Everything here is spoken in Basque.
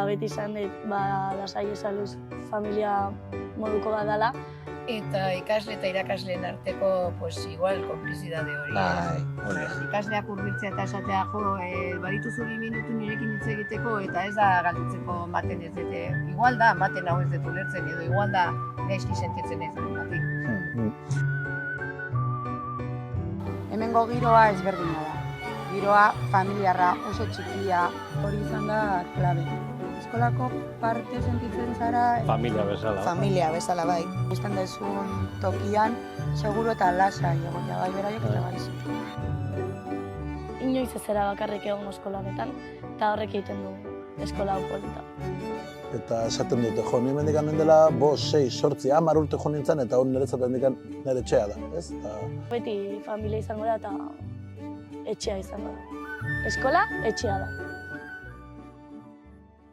beti izan dut, lasai esaluz familia moduko bat dela. Eta ikasle eta irakasleen arteko, igual, konplizidade hori. Ikasleak hurbiltzea eta esatea, badituzu 2 minutu nirekin hitz egiteko, eta ez da galdutzeko maten ez dute. Igual da, maten hau ez dut ulertzen, edo igual da, gaizki sentitzen ez dut. Hemengo giroa ezberdina da. Giroa familiarra, oso txikia, hori izan da klabe. Eskolako parte sentitzen zara... Familia bezala. Familia bezala, bai. Gusten dezun tokian, seguro eta lasai egotea, bai, beraiek eta bai. Inoiz ez zera bakarrik egon eskola honetan, eta horrek egiten du eskola hau polita. Eta esaten dute, jo, ni mendikan dela 5, 6, 8, 10 urte jo nintzen, eta hor niretzat mendikan nire etxea da, ez? Beti familia izango da eta etxea izango da. Eskola, etxea da.